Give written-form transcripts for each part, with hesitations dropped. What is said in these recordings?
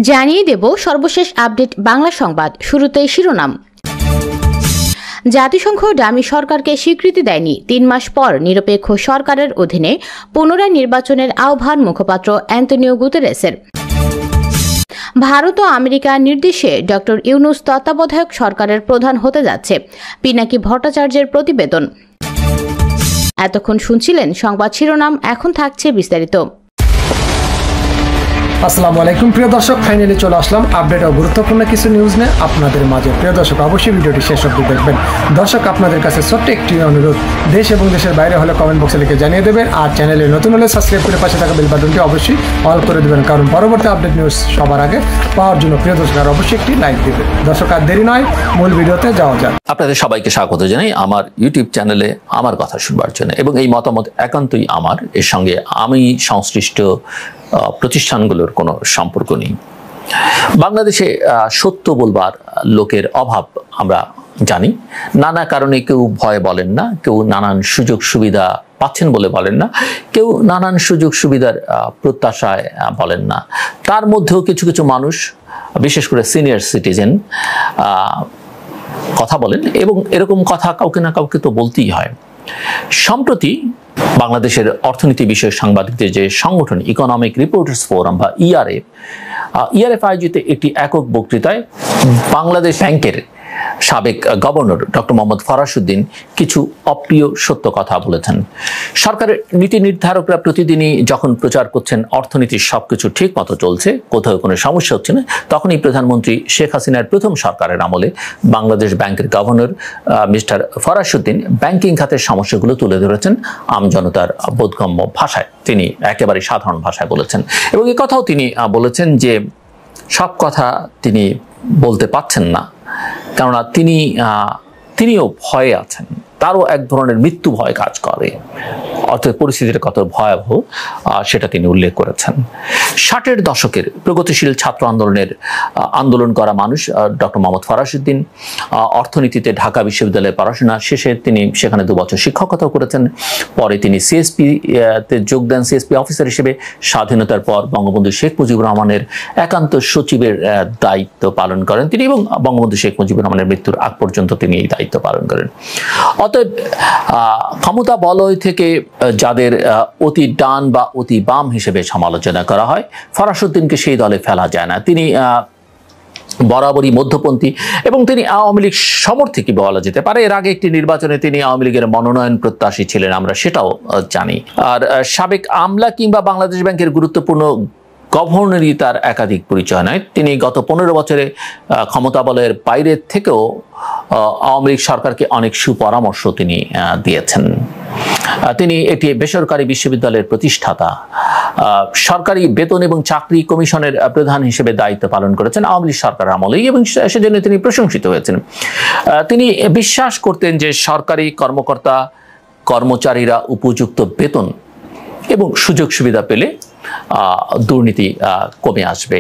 জানিয়ে দেব সর্বশেষ আপডেট বাংলা সংবাদ। শুরুতেই শিরোনাম। জাতিসংঘ ডামি সরকারকে স্বীকৃতি দেয়নি, 3 মাস পর নিরপেক্ষ সরকারের অধীনে পুনরায় নির্বাচনের আহ্বান মুখপাত্র অ্যান্তনিও গুতেরেসের। ভারত ও আমেরিকা নির্দেশে ডক্টর ইউনূস তত্ত্বাবধায়ক সরকারের প্রধান হতে যাচ্ছে, পিনাকি ভট্টাচার্যের প্রতিবেদন। এতক্ষণ শুনছিলেন সংবাদ শিরোনাম, এখন থাকছে বিস্তারিত। আসসালামু আলাইকুম প্রিয় দর্শক, ফাইনালি চলে আসলাম আপডেট ও গুরুত্বপূর্ণ কিছু নিউজ নিয়ে আপনাদের মাঝে। প্রিয় দর্শক, অবশ্যই ভিডিওটি শেষ অবধি দেখবেন। দর্শক, আপনাদের কাছে ছোট্ট একটি অনুরোধ, দেশ এবং দেশের বাইরে হলে কমেন্ট বক্সে লিখে জানিয়ে দেবেন, আর চ্যানেলে নতুন হলে সাবস্ক্রাইব করে পাশে থাকা বেল বাটনটি অবশ্যই অল করে দেবেন, কারণ পরবর্তী আপডেট নিউজ সবার আগে পাওয়ার জন্য প্রিয় দর্শক আর অবশ্যই একটি লাইক দেবেন। দর্শক, আর দেরি নয়, মূল ভিডিওতে যাওয়া যাক। আপনাদের সবাইকে স্বাগত জানাই আমার ইউটিউব চ্যানেলে আমার কথা শুনবার জন্য, এবং এই মতামত একান্তই আমার, এর সঙ্গে আমি সংশ্লিষ্ট প্রতিষ্ঠানগুলোর কোনো সম্পর্ক নেই। বাংলাদেশে সত্য বলবার লোকের অভাব আমরা জানি। নানা কারণে কেউ ভয় বলেন না, কেউ নানান সুযোগ সুবিধা পাচ্ছেন বলে বলেন না, কেউ নানান সুযোগ সুবিধার প্রত্যাশায় বলেন না। তার মধ্যেও কিছু কিছু মানুষ, বিশেষ করে সিনিয়র সিটিজেন, কথা বলেন, এবং এরকম কথা কাউকে না কাউকে তো বলতেই হয়। সম্প্রতি বাংলাদেশের অর্থনীতি বিষয়ক সাংবাদিকদের যে সংগঠন ইকোনমিক রিপোর্টার্স ফোরাম বা ইআরএফ আয়োজিত একটি একক বক্তৃতায় বাংলাদেশ ব্যাংকের সাবেক গভর্নর ডক্টর মোহাম্মদ ফরাসউদ্দিন কিছু অপ্রিয় সত্য কথা বলেছেন। সরকারের নীতি নির্ধারকরা প্রতিদিনই যখন প্রচার করছেন অর্থনীতির সবকিছু ঠিক মতো চলছে, কোথাও কোনো সমস্যা হচ্ছে না, তখনই প্রধানমন্ত্রী শেখ হাসিনার প্রথম সরকারের আমলে বাংলাদেশ ব্যাংকের গভর্নর মিস্টার ফরাসউদ্দিন ব্যাংকিং খাতের সমস্যাগুলো তুলে ধরেছেন আমজনতার বোধগম্য ভাষায়। তিনি একেবারে সাধারণ ভাষায় বলেছেন, এবং এই কথাও তিনি বলেছেন যে সব কথা তিনি বলতে পারছেন না, কেননা তিনিও ভয়ে আছেন, তারও এক ধরনের মৃত্যু ভয় কাজ করে। অর্থাৎ পরিস্থিতির কত ভয়াবহ সেটা তিনি উল্লেখ করেছেন। 60-এর দশকের প্রগতিশীল ছাত্র আন্দোলন করা মানুষ ডক্টর মোহাম্মদ ফরাসউদ্দিন অর্থনীতিতে ঢাকা বিশ্ববিদ্যালয়ে পড়াশোনা শেষে তিনি সেখানে 2 বছর শিক্ষকতাও করেছেন। পরে তিনি সিএসপিতে যোগ দেন, সিএসপি অফিসার হিসেবে। স্বাধীনতার পর বঙ্গবন্ধু শেখ মুজিবুর রহমানের একান্ত সচিবের দায়িত্ব পালন করেন তিনি, এবং বঙ্গবন্ধু শেখ মুজিবুর রহমানের মৃত্যুর আগ পর্যন্ত তিনি এই দায়িত্ব পালন করেন। অতএব ক্ষমতা বলয় থেকে যাদের অতি ডান বা অতি বাম হিসেবে সমালোচনা করা হয়, ফরাসউদ্দিনকে সেই দলে ফেলা যায় না। তিনি বরাবরই মধ্যপন্থী, এবং তিনি আওয়ামী লীগ সমর্থকই বলা যেতে পারে। এর আগে একটি নির্বাচনে তিনি আওয়ামী লীগের মনোনয়ন প্রত্যাশী ছিলেন, আমরা সেটাও জানি। আর সাবেক আমলা কিংবা বাংলাদেশ ব্যাংকের গুরুত্বপূর্ণ গভর্নরই তার একাধিক পরিচয় নয়। তিনি গত 15 বছরে ক্ষমতা বলয়ের বাইরে থেকেও আওয়ামী লীগ সরকারকে অনেক সুপরামর্শ তিনি দিয়েছেন। তিনি একটি বেসরকারি বিশ্ববিদ্যালয়ের প্রতিষ্ঠাতা, সরকারি বেতন এবং চাকরি কমিশনের প্রধান হিসেবে দায়িত্ব পালন করেছেন আওয়ামী লীগ সরকার আমলেই, এবং সেজন্য তিনি প্রশংসিত হয়েছেন। তিনি বিশ্বাস করতেন যে সরকারি কর্মকর্তা কর্মচারীরা উপযুক্ত বেতন এবং সুযোগ সুবিধা পেলে দুর্নীতি কমে আসবে।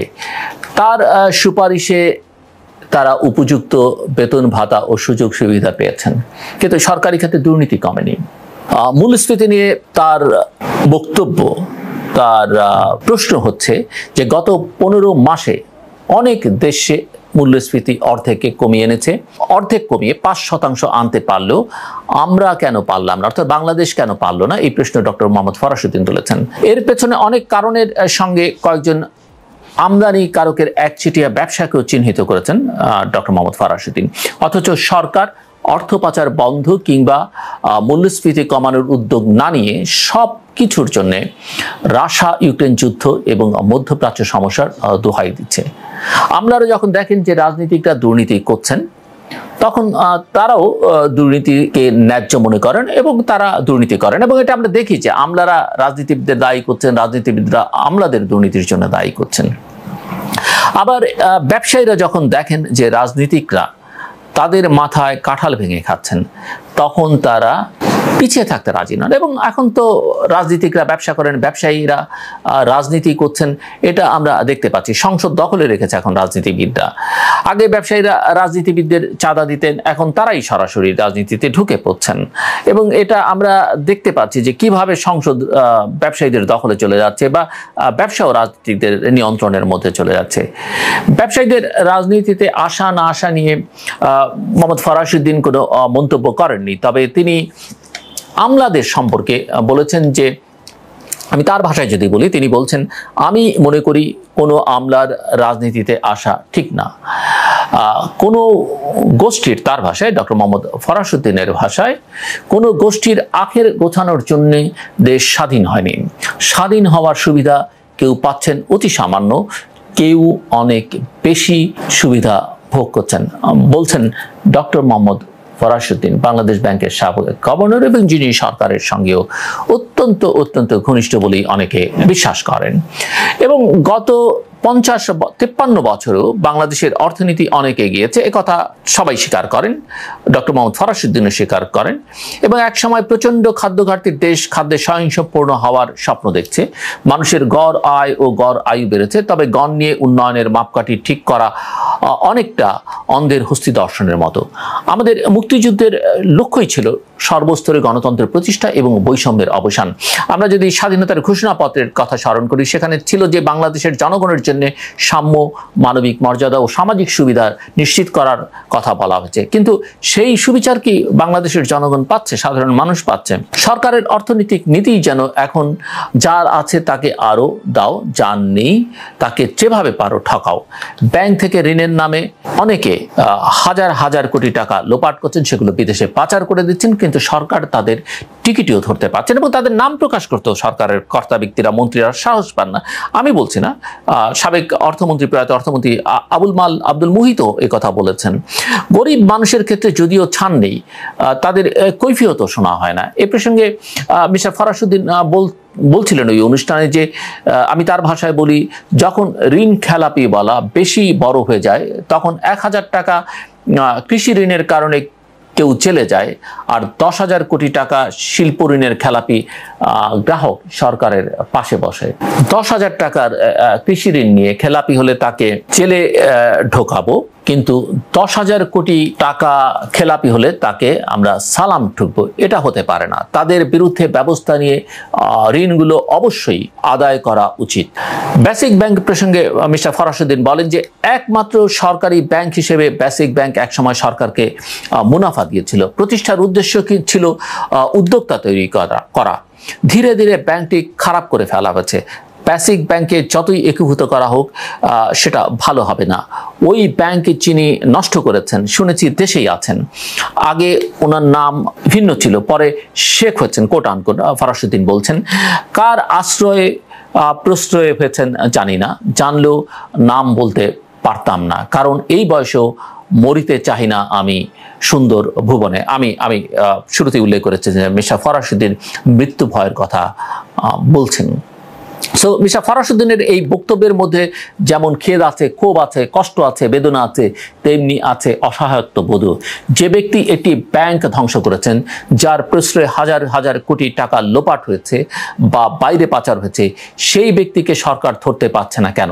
তার সুপারিশে তারা উপযুক্ত বেতন ভাতা ও সুযোগ সুবিধা পেয়েছেন, কিন্তু সরকারি খাতে দুর্নীতি কমেনি। মূল্যস্ফীতি নিয়ে তার বক্তব্য, তার প্রশ্ন হচ্ছে যে গত 15 মাসে অনেক দেশে মূল্যস্ফীতি অর্ধেকে কমিয়ে এনেছে, অর্ধেক কমিয়ে 5% আনতে পারলেও আমরা কেন পারলাম না, অর্থাৎ বাংলাদেশ কেন পারলো না, এই প্রশ্ন ডক্টর মোহাম্মদ ফরাসউদ্দিন তুলেছেন। এর পেছনে অনেক কারণের সঙ্গে কয়েকজন আমদানি কারকের একচেটিয়া ব্যবসাকেও চিহ্নিত করেছেন ডক্টর মোহাম্মদ ফরাসউদ্দিন। অথচ সরকার অর্থ পাচার বন্ধ কিংবা মূল্যস্ফীতি কমানোর উদ্যোগ না নিয়ে সব কিছুর জন্য রাশিয়া ইউক্রেন যুদ্ধ এবং মধ্যপ্রাচ্য সমস্যার দোহাই দিচ্ছে। আপনারা যখন দেখেন যে রাজনীতিকরা দুর্নীতি করছেন, তখন তারাও দুর্নীতিকে ন্যায্য মনে করেন এবং তারা দুর্নীতি করেন, এবং এটা আমরা দেখি যে আমলারা রাজনীতিবিদদের দায়ী করছেন, রাজনীতিবিদরা আমলাদের দুর্নীতির জন্য দায়ী করছেন। আবার ব্যবসায়ীরা যখন দেখেন যে রাজনীতিকরা তাদের মাথায় কাঁঠাল ভেঙে খাচ্ছেন, তখন তারা পিছিয়ে থাকতে রাজি নন। এবং এখন তো রাজনীতিকরা ব্যবসা করেন, ব্যবসায়ীরা রাজনীতি করছেন, এটা আমরা দেখতে পাচ্ছি। সংসদ দখলে রেখেছে এখন রাজনীতিবিদরা। আগে ব্যবসায়ীরা রাজনীতিবিদদের চাঁদা দিতেন, এখন তারাই সরাসরি রাজনীতিতে ঢুকে পড়ছেন এবং এটা আমরা দেখতে পাচ্ছি যে কিভাবে সংসদ ব্যবসায়ীদের দখলে চলে যাচ্ছে বা ব্যবসা ও রাজনীতিকদের নিয়ন্ত্রণের মধ্যে চলে যাচ্ছে। ব্যবসায়ীদের রাজনীতিতে আসা না আসা নিয়ে মোহাম্মদ ফরাসউদ্দিন কোনো মন্তব্য করেননি, তবে তিনি আমলাদের সম্পর্কে বলেছেন যে, আমি তার ভাষায় যদি বলি, তিনি বলছেন, আমি মনে করি কোনো আমলার রাজনীতিতে আসা ঠিক না। কোনো গোষ্ঠীর, তার ভাষায়, ডক্টর মোহাম্মদ ফরাসউদ্দিনের ভাষায়, কোনো গোষ্ঠীর আখের গোছানোর জন্য দেশ স্বাধীন হয়নি। স্বাধীন হওয়ার সুবিধা কেউ পাচ্ছেন অতি সামান্য, কেউ অনেক বেশি সুবিধা ভোগ করছেন, বলছেন ডক্টর মোহাম্মদ ফরাসউদ্দিন, বাংলাদেশ ব্যাংকের সাবেক গভর্নর এবং যিনি সরকারের সঙ্গেও অত্যন্ত ঘনিষ্ঠ বলেই অনেকে বিশ্বাস করেন। এবং গত 50-53 বছরেও বাংলাদেশের অর্থনীতি অনেক এগিয়েছে, একথা সবাই স্বীকার করেন, ডক্টর মোহাম্মদ ফরাসউদ্দিনও স্বীকার করেন। এবং একসময় প্রচণ্ড খাদ্য ঘাটতির দেশ খাদ্যে স্বয়ংসম্পূর্ণ হওয়ার স্বপ্ন দেখছে, মানুষের গড় আয় ও গড় আয়ু বেড়েছে, তবে গণ নিয়ে উন্নয়নের মাপকাঠি ঠিক করা অনেকটা অন্ধের হস্তি দর্শনের মতো। আমাদের মুক্তিযুদ্ধের লক্ষ্যই ছিল সর্বস্তরে গণতন্ত্রের প্রতিষ্ঠা এবং বৈষম্যের অবসান। আমরা যদি স্বাধীনতার ঘোষণাপত্রের কথা স্মরণ করি, সেখানে ছিল যে বাংলাদেশের জনগণের জন্য সাম্য, মানবিক মর্যাদা ও সামাজিক সুবিধা নিশ্চিত করার কথা বলা হয়েছে, কিন্তু সেই সুবিচার কি বাংলাদেশের জনগণ পাচ্ছে, সাধারণ মানুষ পাচ্ছে? সরকারের অর্থনৈতিক নীতি যেন এখন যার আছে তাকে আরো দাও, যার নেই তাকে যেভাবে পারো ঠকাও। ব্যাংক থেকে ঋণের নামে অনেকে হাজার কোটি টাকা লোপাট করছেন, সেগুলো বিদেশে পাচার করে দিচ্ছেন, কিন্তু সরকার তাদের টিকিটিও ধরতে পারছেন এবং তাদের নাম প্রকাশ করতেও সরকারের কর্তা ব্যক্তিরা, মন্ত্রীরা সাহস পান না। আমি বলছি না, সাবেক অর্থমন্ত্রী, প্রয়াত অর্থমন্ত্রী আব্দুল মুহিত এই কথা বলেছেন। গরিব মানুষের ক্ষেত্রে যদিও ছাড় নেই, তাদের কৈফিয়তও শোনা হয় না। এ প্রসঙ্গে মিস্টার ফরাসউদ্দিন বলছিলেন ওই অনুষ্ঠানে যে, আমি তার ভাষায় বলি, যখন ঋণ খেলাপি বলা বেশি বড় হয়ে যায়, তখন 1000 টাকা কৃষি ঋণের কারণে কেউ চলে যায়, আর 10,000 কোটি টাকা শিল্প ঋণের খেলাপি গ্রাহক সরকারের পাশে বসে। 10,000 টাকার কৃষি ঋণ নিয়ে খেলাপি হলে তাকে জেলে ঢোকাবো, কিন্তু 10,000 কোটি টাকা খেলাপি হলে তাকে আমরা সালাম ঠুকবো, এটা হতে পারে না। তাদের বিরুদ্ধে ব্যবস্থা নিয়ে ঋণগুলো অবশ্যই আদায় করা উচিত। বেসিক ব্যাংক প্রসঙ্গে মিস্টার ফরাসউদ্দিন বলেন যে, একমাত্র সরকারি ব্যাংক হিসেবে বেসিক ব্যাংক একসময় সরকারকে মুনাফা দিয়েছিল। প্রতিষ্ঠার উদ্দেশ্য কি ছিল? উদ্যোক্তা তৈরি করা। ধীরে ধীরে ব্যাংকটি খারাপ করে ফেলা হয়েছে। বেসিক ব্যাংকে যতই একীভূত করা হোক, সেটা ভালো হবে না। ওই ব্যাংকে যিনি নষ্ট করেছেন, শুনেছি দেশেই আছেন। আগে ওনার নাম ভিন্ন ছিল, পরে শেখ হয়েছেন, কোট আনকোট। ফরাসউদ্দিন বলছেন, কার আশ্রয়ে প্রশ্রয় হয়েছেন জানি না, জানলেও নাম বলতে পারতাম না, কারণ এই বয়সেও মরিতে চাহি না আমি সুন্দর ভুবনে। আমি শুরুতে উল্লেখ করেছি যে মিস্টার ফরাসউদ্দিন মৃত্যু ভয়ের কথা বলছেন। সো মিস্টার ফরাসউদ্দিনের এই বক্তব্যের মধ্যে যেমন খেদ আছে, ক্ষোভ আছে, কষ্ট আছে, বেদনা আছে, তেমনি আছে অসহায়ত্ব বোধ। যে ব্যক্তি একটি ব্যাংক ধ্বংস করেছেন, যার প্রশ্রয়ে হাজার কোটি টাকা লোপাট হয়েছে বা বাইরে পাচার হয়েছে, সেই ব্যক্তিকে সরকার ধরতে পারছে না কেন?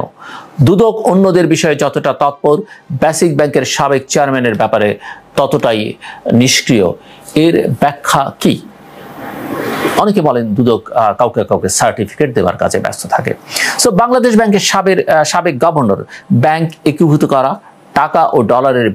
দুদক অন্যদের বিষয়ে যতটা তৎপর, বেসিক ব্যাংকের সাবেক চেয়ারম্যানের ব্যাপারে ততটাই নিষ্ক্রিয়। এর ব্যাখ্যা কি? অনেকে বলেন দুদক কাউকে সার্টিফিকেট দেওয়ার কাজে ব্যস্ত থাকে। সো বাংলাদেশ ব্যাংকের সাবেক গভর্নর, ব্যাংক একীভূত করা, টাকা ও ডলারের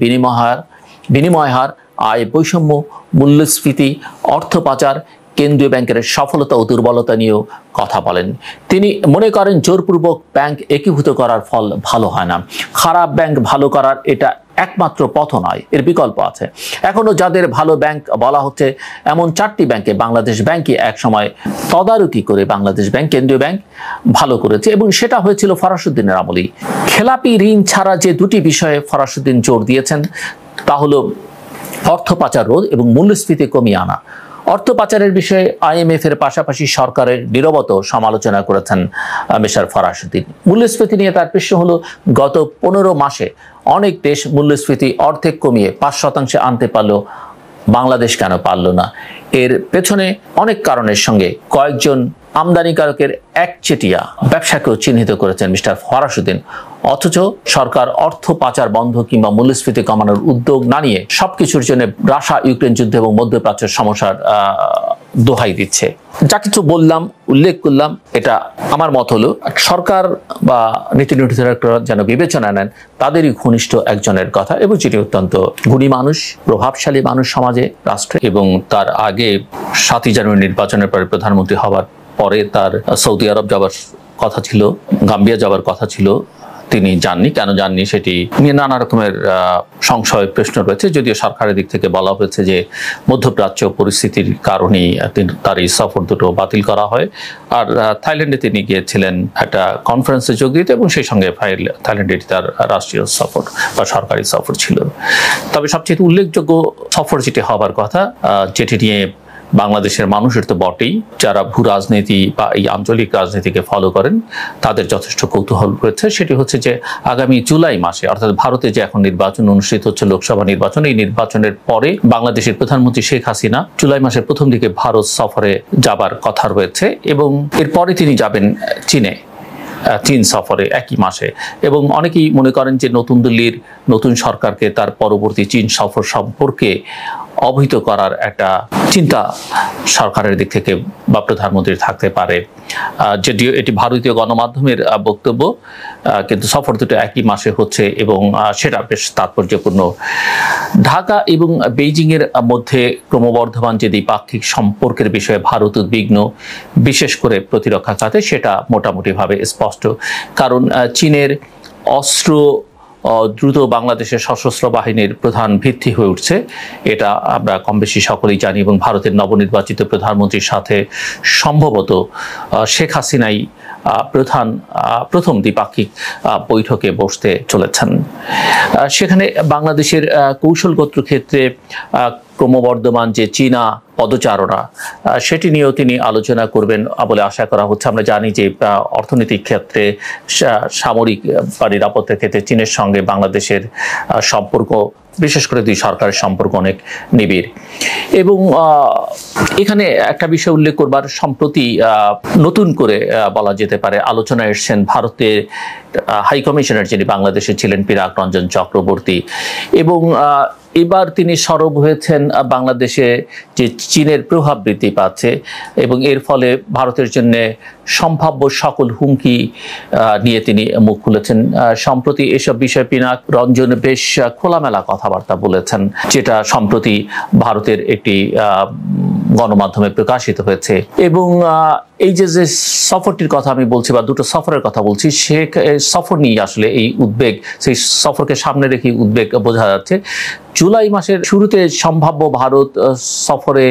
বিনিময় হার, আয় বৈষম্য, মূল্যস্ফীতি, অর্থ পাচার, কেন্দ্রীয় ব্যাংকের সফলতা ও দুর্বলতা নিয়েও কথা বলেন। তিনি মনে করেন জোরপূর্বক ব্যাংক একীভূত করার ফল ভালো হয় না। খারাপ ব্যাংক ভালো করার এটা একমাত্র পথ নয়, এর বিকল্প আছে। এখনো যাদের ভালো ব্যাংক বলা হচ্ছে, এমন 4টি ব্যাংকে বাংলাদেশ ব্যাংকই এক সময় তদারকি করে বাংলাদেশ ব্যাংক, কেন্দ্রীয় ব্যাংক ভালো করেছে এবং সেটা হয়েছিল ফরাসউদ্দিনের আমলেই। খেলাপি ঋণ ছাড়া যে 2টি বিষয়ে ফরাসউদ্দিন জোর দিয়েছেন, তা হলো অর্থ পাচার রোধ এবং মূল্যস্ফীতি কমিয়ে আনা। অর্থ পাচারের বিষয়ে IMF এর পাশাপাশি সরকারের নীরবতা সমালোচনা করেছেন মিস্টার ফরাসউদ্দিন। মূল্যস্ফীতি নিয়ে তার প্রশ্ন হলো, গত 15 মাসে অনেক দেশ মূল্যস্ফীতি অর্ধেক কমিয়ে 5% আনতে পারলো, বাংলাদেশ কেন পারল না? এর পেছনে অনেক কারণের সঙ্গে কয়েকজন আমদানিকারকের একচেটিয়া ব্যবসাকেও চিহ্নিত করেছেন মিস্টার ফরাসউদ্দিন। অথচ সরকার অর্থ পাচার বন্ধ কিংবা মূল্যস্ফীতি কমানোর উদ্যোগ না নিয়ে সবকিছুর জন্য রাশিয়া ইউক্রেন যুদ্ধ এবং মধ্যপ্রাচ্যের সমস্যার দোহাই দিচ্ছে। যা কিছু বললাম, উল্লেখ করলাম, এটা আমার মত হলো সরকার বা নীতি নির্ধারকরা যেন বিবেচনা নেন তাদেরই ঘনিষ্ঠ একজনের কথা, এবং যিনি অত্যন্ত গুণী মানুষ, প্রভাবশালী মানুষ সমাজে, রাষ্ট্রে, এবং তার আগে 7ই জানুয়ারি নির্বাচনের পরে প্রধানমন্ত্রী হওয়ার পরে তার সৌদি আরব যাবার কথা ছিল, গাম্বিয়া যাবার কথা ছিল, তিনি যাননি। কেন যাননি সেটি নিয়ে নানা রকমের সংশয় প্রশ্ন রয়েছে, যদিও সরকারের দিক থেকে বলা হয়েছে যে মধ্যপ্রাচ্য পরিস্থিতির কারণেই তার এই সফর দুটো বাতিল করা হয়। আর থাইল্যান্ডে তিনি গিয়েছিলেন একটা কনফারেন্সে যোগ দিতে, এবং সেই সঙ্গে থাইল্যান্ডে তার রাষ্ট্রীয় সফর বা সরকারি সফর ছিল। তবে সবচেয়ে উল্লেখযোগ্য সফর যেটি হবার কথা, যেটি নিয়ে বাংলাদেশের মানুষের তো বটেই, যারা ভূ রাজনীতি বা এই আঞ্চলিক রাজনীতিকে ফলো করেন তাদের যথেষ্ট কৌতূহল রয়েছে, সেটি হচ্ছে যে আগামী জুলাই মাসে, অর্থাৎ ভারতে যে এখন নির্বাচন অনুষ্ঠিত হচ্ছে, লোকসভা নির্বাচন, এই নির্বাচনের পরে বাংলাদেশের প্রধানমন্ত্রী শেখ হাসিনা জুলাই মাসের প্রথম দিকে ভারত সফরে যাবার কথা রয়েছে, এবং এরপরে তিনি যাবেন চীন সফরে একই মাসে। এবং অনেকেই মনে করেন যে নতুন দিল্লির নতুন সরকারকে তার পরবর্তী চীন সফর সম্পর্কে অবহিত করার একটা চিন্তা সরকারের দিক থেকে বা প্রধানমন্ত্রীর থাকতে পারে, যদিও এটি ভারতীয় গণমাধ্যমের বক্তব্য, কিন্তু সফর দুটো একই মাসে হচ্ছে এবং সেটা বেশ তাৎপর্যপূর্ণ। ঢাকা এবং বেইজিংয়ের মধ্যে ক্রমবর্ধমান যে দ্বিপাক্ষিক সম্পর্কের বিষয়ে ভারত উদ্বিগ্ন, বিশেষ করে প্রতিরক্ষা খাতে, সেটা মোটামুটিভাবে স্পষ্ট। কারণ চীনের অস্ত্র দ্রুত বাংলাদেশের সশস্ত্র বাহিনীর প্রধান ভিত্তি হয়ে উঠছে, এটা আমরা কম বেশি সকলেই জানি, এবং ভারতের নবনির্বাচিত প্রধানমন্ত্রীর সাথে সম্ভবত শেখ হাসিনাই প্রথম দ্বিপাক্ষিক বৈঠকে বসতে চলেছেন। সেখানে বাংলাদেশের কৌশলগত ক্ষেত্রে ক্রমবর্ধমান যে চীনা পদচারণা, সেটি নিয়েও তিনি আলোচনা করবেন বলে আশা করা হচ্ছে। আমরা জানি যে অর্থনৈতিক ক্ষেত্রে, সামরিক বা নিরাপত্তার ক্ষেত্রে চীনের সঙ্গে বাংলাদেশের সম্পর্ক, বিশেষ করে দুই সরকারের সম্পর্ক অনেক নিবিড়। এবং এখানে একটা বিষয় উল্লেখ করবার, সম্প্রতি নতুন করে বলা যেতে পারে আলোচনায় এসেছেন ভারতের হাই কমিশনার যিনি বাংলাদেশে ছিলেন, পিনাক রঞ্জন চক্রবর্তী, এবং এবার তিনি সরব হয়েছেন বাংলাদেশে যে চীনের প্রভাব বৃদ্ধি পাচ্ছে এবং এর ফলে ভারতের জন্য সম্ভাব্য সকল হুমকি নিয়ে তিনি মুখ খুলেছেন। সম্প্রতি এসব বিষয়ে পিনাক রঞ্জন বেশ খোলামেলা কথাবার্তা বলেছেন, যেটা সম্প্রতি ভারতের একটি গণমাধ্যমে প্রকাশিত হয়েছে। এবং এই যে সফরটির কথা আমি বলছি বা দুটো সফরের কথা বলছি, সে সফর নিয়ে আসলে এই উদ্বেগ, সেই সফরকে সামনে রেখে উদ্বেগ বোঝা যাচ্ছে। জুলাই মাসের শুরুতে সম্ভাব্য ভারত সফরে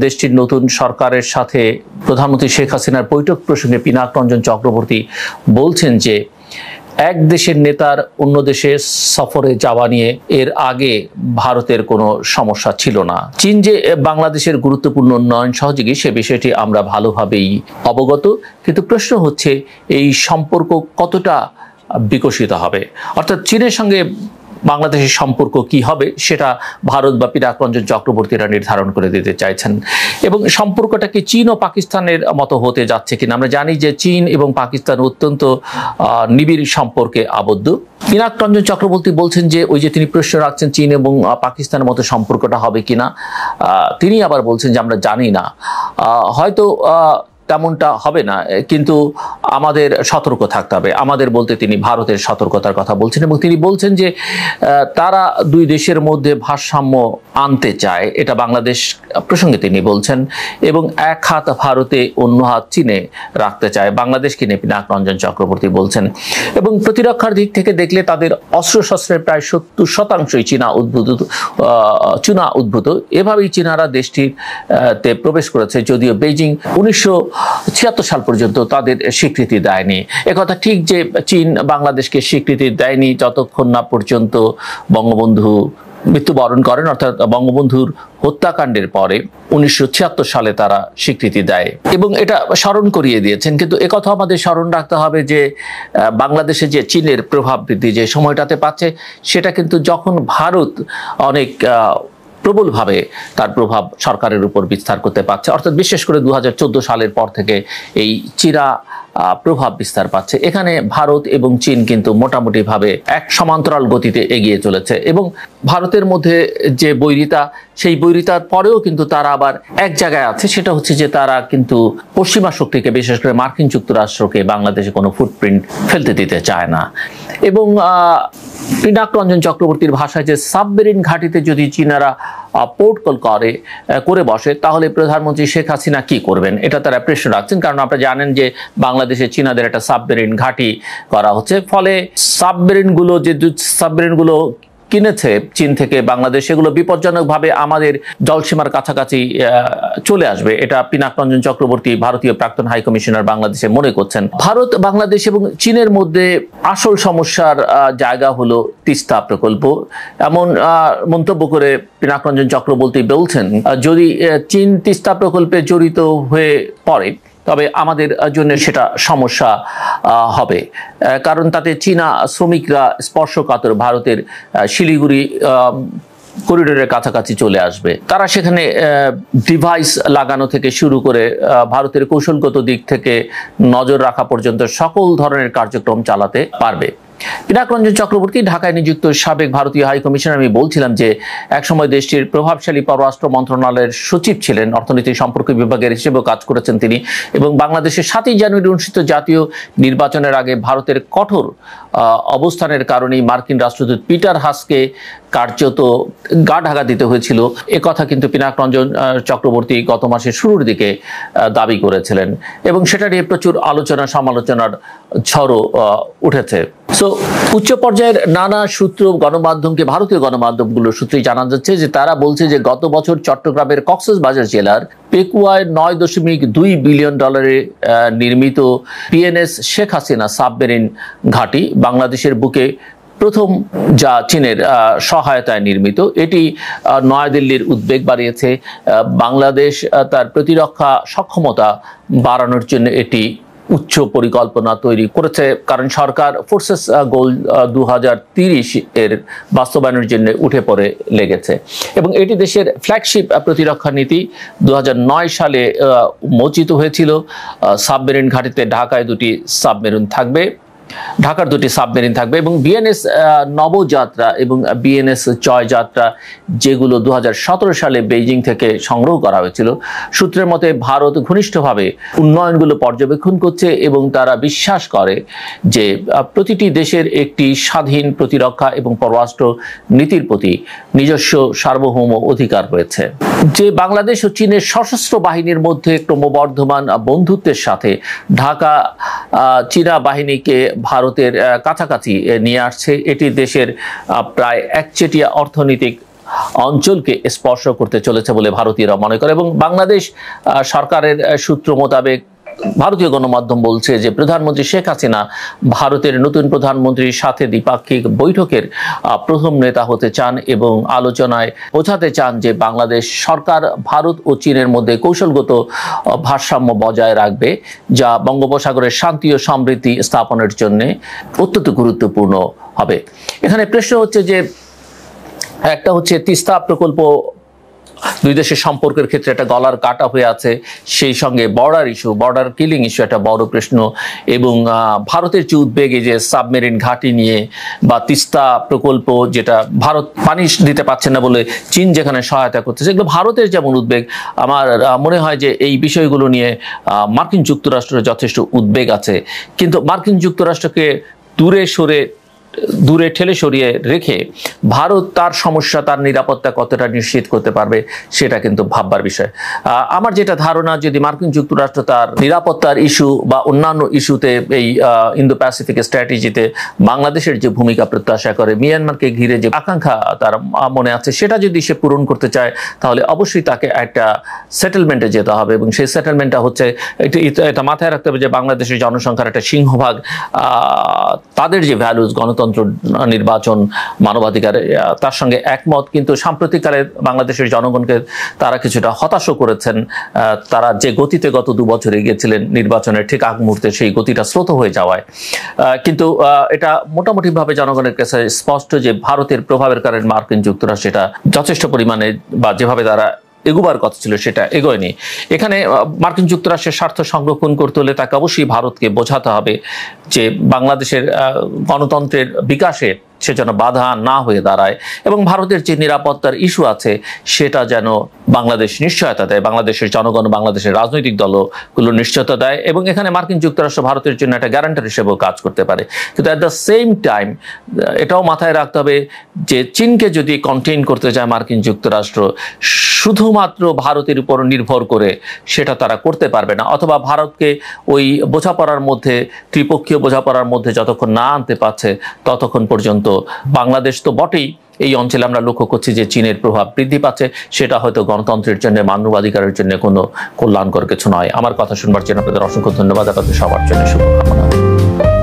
দেশটির নতুন সরকারের সাথে প্রধানমন্ত্রী শেখ হাসিনার বৈঠক প্রসঙ্গে পিনাক রঞ্জন চক্রবর্তী বলছেন যে এক দেশের নেতার অন্য দেশে সফরে যাওয়া নিয়ে এর আগে ভারতের কোনো সমস্যা ছিল না। চীন যে বাংলাদেশের গুরুত্বপূর্ণ উন্নয়ন সহযোগী সে বিষয়টি আমরা ভালোভাবেই অবগত, কিন্তু প্রশ্ন হচ্ছে এই সম্পর্ক কতটা বিকশিত হবে, অর্থাৎ চীনের সঙ্গে বাংলাদেশের সম্পর্ক কি হবে সেটা ভারত বা পিনাক রঞ্জন চক্রবর্তীরা নির্ধারণ করে দিতে চাইছেন। এবং সম্পর্কটা কি চীন ও পাকিস্তানের মতো হতে যাচ্ছে কিনা? আমরা জানি যে চীন এবং পাকিস্তান অত্যন্ত নিবিড় সম্পর্কে আবদ্ধ। পিনাক রঞ্জন চক্রবর্তী বলছেন যে ওই যে তিনি প্রশ্ন রাখছেন চীন এবং পাকিস্তানের মতো সম্পর্কটা হবে কিনা, তিনি আবার বলছেন যে আমরা জানি না, হয়তো তেমনটা হবে না, কিন্তু আমাদের সতর্ক থাকতে হবে। আমাদের বলতে তিনি ভারতের সতর্কতার কথা বলছেন, এবং তিনি বলছেন যে তারা দুই দেশের মধ্যে ভারসাম্য আনতে চায়, এটা বাংলাদেশ প্রসঙ্গে তিনি বলছেন, এবং এক হাত ভারতে অন্য হাত চীনে রাখতে চায় বাংলাদেশকে নিয়ে পিনাক রঞ্জন চক্রবর্তী বলছেন। এবং প্রতিরক্ষার দিক থেকে দেখলে তাদের অস্ত্রশস্ত্রের প্রায় 70% চীনা উদ্ভূত। এভাবেই চীনারা দেশটিতে প্রবেশ করেছে, যদিও বেইজিং 1976 সাল পর্যন্ত তাদের স্বীকৃতি দেয়নি। একথা ঠিক যে চীন বাংলাদেশকে স্বীকৃতি দেয়নি যতক্ষণ না পর্যন্ত বঙ্গবন্ধু মৃত্যুবরণ করেন, অর্থাৎ বঙ্গবন্ধুর হত্যাকাণ্ডের পরে 1976 সালে তারা স্বীকৃতি দেয় এবং এটা স্মরণ করিয়ে দিয়েছেন। কিন্তু একথা আমাদের স্মরণ রাখতে হবে যে বাংলাদেশে যে চীনের প্রভাব বৃদ্ধি যে সময়টাতে পাচ্ছে, সেটা কিন্তু যখন ভারত অনেক প্রবলভাবে তার প্রভাব সরকারের উপর বিস্তার করতে পারছে, অর্থাৎ বিশেষ করে 2014 সালের পর থেকে এই চীনা প্রভাব বিস্তার পাচ্ছে। এখানে ভারত এবং চীন কিন্তু মোটামুটিভাবে এক সমান্তরাল গতিতে এগিয়ে চলেছে এবং ভারতের মধ্যে যে বৈরিতা, সেই বৈরিতার পরেও কিন্তু তারা আবার এক জায়গায় আছে, সেটা হচ্ছে যে তারা কিন্তু পশ্চিমা শক্তিকে, বিশেষ করে মার্কিন যুক্তরাষ্ট্রকে বাংলাদেশে কোনো ফুটপ্রিন্ট ফেলতে দিতে চায় না। এবং পিনাক রঞ্জন চক্রবর্তীর ভাষায় যে সাবমেরিন ঘাঁটিতে যদি চীনারা পোর্ট কল করে বসে, তাহলে প্রধানমন্ত্রী শেখ হাসিনা কি করবেন, এটা তারা প্রশ্ন রাখছেন। কারণ আপনারা জানেন যে বাংলাদেশে চীনাদের একটা সাবমেরিন ঘাঁটি করা হচ্ছে, ফলে সাবমেরিনগুলো কিনেছে চীন থেকে বাংলাদেশ, সেগুলো বিপজ্জনকভাবে আমাদের জলসীমার কাছাকাছি চলে আসবে, এটা পিনাক রঞ্জন চক্রবর্তী, ভারতীয় প্রাক্তন হাই কমিশনার বাংলাদেশে মনে করছেন। ভারত, বাংলাদেশ এবং চীনের মধ্যে আসল সমস্যার জায়গা হলো তিস্তা প্রকল্প, এমন মন্তব্য করে পিনাক রঞ্জন চক্রবর্তী বলছেন, যদি চীন তিস্তা প্রকল্পে জড়িত হয়ে পড়ে তবে আমাদের জন্য সেটা সমস্যা হবে, কারণ তাতে চীনা শ্রমিকরা স্পর্শকাতর ভারতের শিলিগুড়ি করিডোরের কাছাকাছি চলে আসবে। তারা সেখানে ডিভাইস লাগানো থেকে শুরু করে ভারতের কৌশলগত দিক থেকে নজর রাখা পর্যন্ত সকল ধরনের কার্যক্রম চালাতে পারবে। পিনাক রঞ্জন চক্রবর্তী ঢাকায় নিযুক্ত সাবেক ভারতীয় হাই কমিশনার। আমি বলছিলাম যে একসময় দেশটির প্রভাবশালী পররাষ্ট্র মন্ত্রণালয়ের সচিব ছিলেন, অর্থনৈতিক সম্পর্ক বিভাগের হিসেবেও কাজ করেছেন তিনি, এবং বাংলাদেশের 7ই জানুয়ারি অনুষ্ঠিত জাতীয় নির্বাচনের আগে ভারতের কঠোর অবস্থানের কারণেই মার্কিন রাষ্ট্রদূত পিটার হাসকে কার্যত গা ঢাকা দিতে হয়েছিল, এ কথা কিন্তু পিনাক রঞ্জন চক্রবর্তী গত মাসের শুরুর দিকে দাবি করেছিলেন এবং সেটা নিয়ে প্রচুর আলোচনা সমালোচনার ঝড়ও উঠেছে। সো উচ্চ পর্যায়ের নানা সূত্র গণমাধ্যমকে, ভারতীয় গণমাধ্যমগুলোর সূত্রেই জানা যাচ্ছে যে তারা বলছে যে গত বছর চট্টগ্রামের কক্সবাজার জেলার পেকুয়ায় $9.2 বিলিয়ন নির্মিত পিএনএস শেখ হাসিনা সাবমেরিন ঘাঁটি বাংলাদেশের বুকে প্রথম যা চীনের সহায়তায় নির্মিত। এটি নয়াদিল্লির উদ্বেগ বাড়িয়েছে। বাংলাদেশ তার প্রতিরক্ষা সক্ষমতা বাড়ানোর জন্য এটি উচ্চ পরিকল্পনা তৈরি করেছে, কারণ সরকার ফোর্সেস গোল 2030 এর বাস্তবায়নের জন্য উঠে পড়ে লেগেছে এবং এটি দেশের ফ্ল্যাগশিপ প্রতিরক্ষা নীতি। 2009 সালে মোচিত হয়েছিল। সাবমেরিন ঘাঁটিতে ঢাকার দুটি সাবমেরিন থাকবে এবং বিএনএস নবযাত্রা এবং বিএনএস জয়যাত্রা, যেগুলো 2017 সালে বেইজিং থেকে সংগ্রহ করা হয়েছিল। সূত্রের মতে ভারত ঘনিষ্ঠভাবে উন্নয়নগুলো পর্যবেক্ষণ করছে এবং তারা বিশ্বাস করে যে প্রতিটি দেশের একটি স্বাধীন প্রতিরক্ষা এবং পররাষ্ট্র নীতির প্রতি নিজস্ব সার্বভৌম অধিকার রয়েছে। যে বাংলাদেশ ও চীনের সশস্ত্র বাহিনীর মধ্যে ক্রমবর্ধমান বন্ধুত্বের সাথে ঢাকা চীনা বাহিনীকে ভারতের কাছাকাছি নিয়ে আসছে, এটি দেশের প্রায় একচেটিয়া অর্থনৈতিক অঞ্চলকে স্পর্শ করতে চলেছে বলে ভারতীয়রা মনে করে এবং বাংলাদেশ সরকারের সূত্র মোতাবেক ভারতীয় গণমাধ্যম বলছে যে প্রধানমন্ত্রী শেখ হাসিনা ভারতের নতুন প্রধানমন্ত্রীর সাথে দ্বিপাক্ষিক বৈঠকের প্রথম নেতা হতে চান এবং আলোচনায় বোঝাতে চান যে বাংলাদেশ সরকার ভারত ও চীনের মধ্যে কৌশলগত ভারসাম্য বজায় রাখবে, যা বঙ্গোপসাগরের শান্তি ও সমৃদ্ধি স্থাপনের জন্য অত্যন্ত গুরুত্বপূর্ণ হবে। এখানে প্রশ্ন হচ্ছে যে একটা হচ্ছে তিস্তা প্রকল্প দুই দেশের সম্পর্কের ক্ষেত্রে একটা গলার কাটা হয়ে আছে, সেই সঙ্গে বর্ডার কিলিং ইস্যু একটা বড় প্রশ্ন এবং ভারতের যে উদ্বেগ এই যে সাবমেরিন ঘাঁটি নিয়ে বা তিস্তা প্রকল্প, যেটা ভারত পানি দিতে পারছে না বলে চীন যেখানে সহায়তা করতেছে, এগুলো ভারতের যেমন উদ্বেগ, আমার মনে হয় যে এই বিষয়গুলো নিয়ে মার্কিন যুক্তরাষ্ট্রের যথেষ্ট উদ্বেগ আছে। কিন্তু মার্কিন যুক্তরাষ্ট্রকে দূরে ঠেলে সরিয়ে রেখে ভারত তার সমস্যা, তার নিরাপত্তা কতটা নিশ্চিত করতে পারবে সেটা কিন্তু ভাববার বিষয়। আমার যেটা ধারণা, যদি মার্কিন যুক্তরাষ্ট্র তার নিরাপত্তার ইস্যু বা অন্যান্য ইস্যুতে এই ইন্দো প্যাসিফিক স্ট্র্যাটেজিতে বাংলাদেশের যে ভূমিকা প্রত্যাশা করে, মিয়ানমারকে ঘিরে যে আকাঙ্ক্ষা তার মনে আছে, সেটা যদি সে পূরণ করতে চায় তাহলে অবশ্যই তাকে একটা সেটেলমেন্টে যেতে হবে এবং সেই সেটেলমেন্টটা হচ্ছে এটা মাথায় রাখতে হবে যে বাংলাদেশের জনসংখ্যার একটা সিংহভাগ তাদের যে ভ্যালুজ, গণতন্ত্র, গণতন্ত্র, নির্বাচন, মানবাধিকার তার সঙ্গে একমত, কিন্তু সাম্প্রতিককালে বাংলাদেশের জনগণকে তারা কিছুটা হতাশও করেছেন। তারা যে গতিতে গত 2 বছর এগিয়েছিলেন নির্বাচনের ঠিক আগ মুহূর্তে সেই গতিটা স্রোত হয়ে যাওয়ায়, কিন্তু এটা মোটামুটিভাবে জনগণের কাছে স্পষ্ট যে ভারতের প্রভাবের কারণে মার্কিন যুক্তরাষ্ট্র এটা যথেষ্ট পরিমাণে বা যেভাবে তারা এগোবার কথা ছিল সেটা এগোয়নি। এখানে মার্কিন যুক্তরাষ্ট্রের স্বার্থ সংরক্ষণ করতে হলে তাকে অবশ্যই ভারতকে বোঝাতে হবে যে বাংলাদেশের গণতন্ত্রের বিকাশে সে যেন বাধা না হয়ে দাঁড়ায়, এবং ভারতের যে নিরাপত্তার ইস্যু আছে সেটা যেন বাংলাদেশ নিশ্চয়তা দেয়, বাংলাদেশের জনগণ, বাংলাদেশের রাজনৈতিক দলগুলো নিশ্চয়তা দেয়, এবং এখানে মার্কিন যুক্তরাষ্ট্র ভারতের জন্য একটা গ্যারান্টার হিসেবেও কাজ করতে পারে। কিন্তু অ্যাট দ্য সেম টাইম এটাও মাথায় রাখতে হবে যে চীনকে যদি কন্টেইন করতে চায় মার্কিন যুক্তরাষ্ট্র, শুধুমাত্র ভারতের উপর নির্ভর করে সেটা তারা করতে পারবে না, অথবা ভারতকে ওই বোঝাপড়ার মধ্যে, ত্রিপক্ষীয় বোঝাপড়ার মধ্যে যতক্ষণ না আনতে পারছে ততক্ষণ পর্যন্ত বাংলাদেশ তো বটেই, এই অঞ্চলে আমরা লক্ষ্য করছি যে চীনের প্রভাব বৃদ্ধি পাচ্ছে, সেটা হয়তো গণতন্ত্রের জন্য, মানবাধিকারের জন্য কোনো কল্যাণকর কিছু নয়। আমার কথা শুনবার জন্য আপনাদের অসংখ্য ধন্যবাদ। আপনাদের সবার জন্য শুভকামনা।